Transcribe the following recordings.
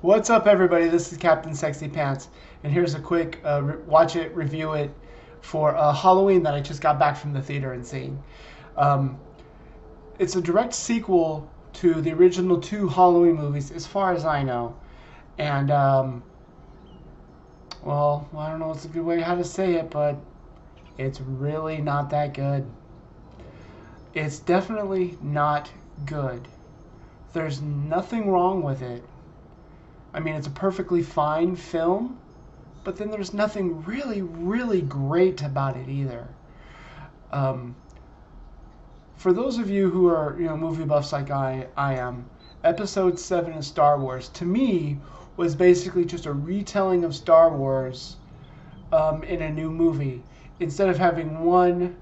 What's up, everybody? This is Captain Sexy Pants, and here's a quick watch it, review it for Halloween that I just got back from the theater and seeing. Um, it's a direct sequel to the original two Halloween movies, as far as I know. And, well, I don't know what's a good way how to say it, but it's really not that good. It's definitely not good. There's nothing wrong with it. I mean, it's a perfectly fine film, but then there's nothing really, really great about it either. Um, for those of you who are, movie buffs like I am, Episode 7 of Star Wars, to me, was basically just a retelling of Star Wars in a new movie. Instead of having one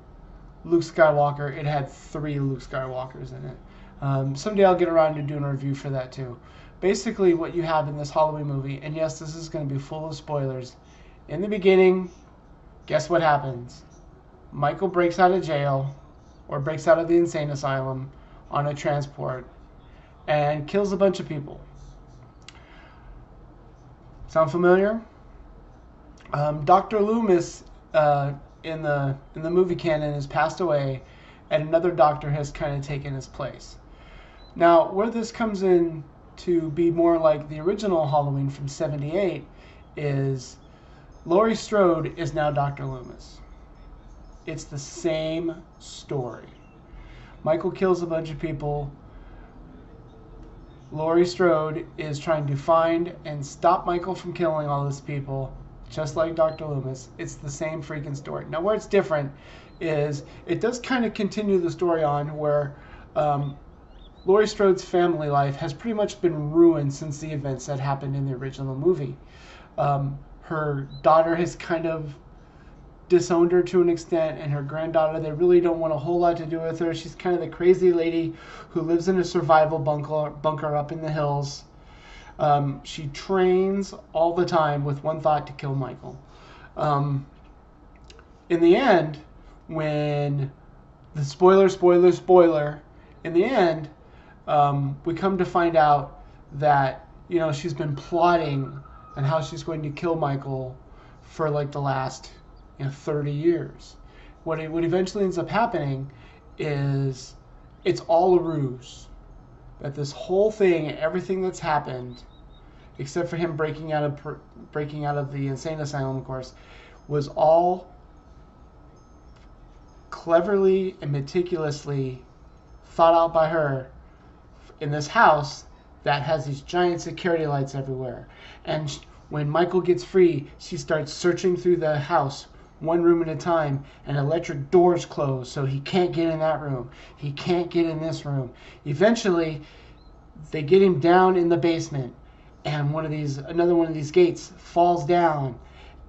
Luke Skywalker, it had three Luke Skywalkers in it. Someday I'll get around to doing a review for that too. Basically, what you have in this Halloween movie, and yes, this is going to be full of spoilers. In the beginning, guess what happens? Michael breaks out of jail, or breaks out of the insane asylum on a transport, and kills a bunch of people. Sound familiar? Dr. Loomis in the movie canon has passed away, and another doctor has kind of taken his place. Now, where this comes in to be more like the original Halloween from '78 is Laurie Strode is now Dr. Loomis. It's the same story. Michael kills a bunch of people. Laurie Strode is trying to find and stop Michael from killing all these people, just like Dr. Loomis. It's the same freaking story. Now, where it's different is it does kind of continue the story on where Laurie Strode's family life has pretty much been ruined since the events that happened in the original movie. Her daughter has kind of disowned her to an extent, and her granddaughter, they really don't want a whole lot to do with her. She's kind of the crazy lady who lives in a survival bunker up in the hills. She trains all the time with one thought: to kill Michael. In the end, when the spoiler, in the end, we come to find out that she's been plotting on how she's going to kill Michael for like the last 30 years. What eventually ends up happening is it's all a ruse. That this whole thing, everything that's happened, except for him breaking out of the insane asylum, of course, was all cleverly and meticulously thought out by her in this house that has these giant security lights everywhere. And when Michael gets free, she starts searching through the house one room at a time, and electric doors close, so he can't get in that room. He can't get in this room. Eventually, they get him down in the basement, and another one of these gates falls down,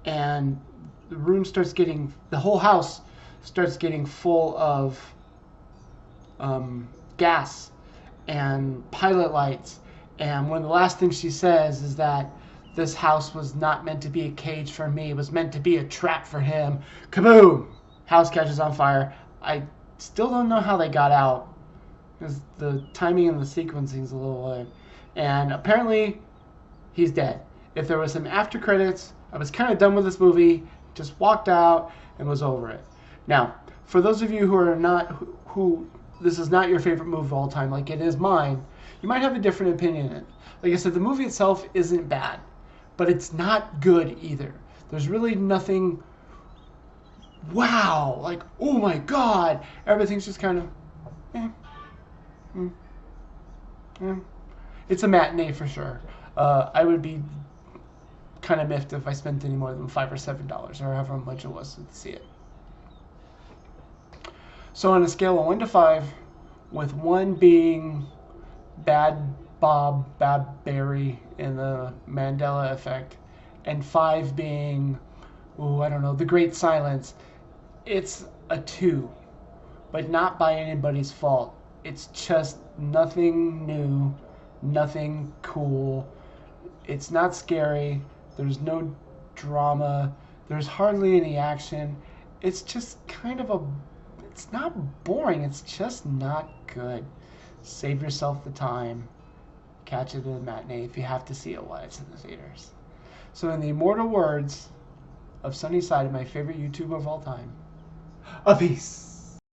and the whole house starts getting full of gas and pilot lights. And one of the last things she says is that this house was not meant to be a cage for me. It was meant to be a trap for him. Kaboom! House catches on fire. I still don't know how they got out, because the timing and the sequencing is a little weird. And apparently, he's dead. If there was some after credits, I was kind of done with this movie, just walked out and was over it. Now, for those of you who are not, who this is not your favorite movie of all time, like it is mine, you might have a different opinion. Like I said, the movie itself isn't bad, but it's not good either. There's really nothing, wow, like, oh my god. Everything's just kind of, It's a matinee for sure. I would be kind of miffed if I spent any more than $5 or $7 or however much it was to see it. So on a scale of 1 to 5, with 1 being Bad Barry in the Mandela effect, and 5 being, I don't know, The Great Silence, it's a 2, but not by anybody's fault. It's just nothing new, nothing cool. It's not scary. There's no drama. There's hardly any action. It's just kind of it's not boring. It's just not good. Save yourself the time. catch it in a matinee if you have to see it while it's in the theaters. So in the immortal words of Sunny Side, my favorite YouTuber of all time, a peace.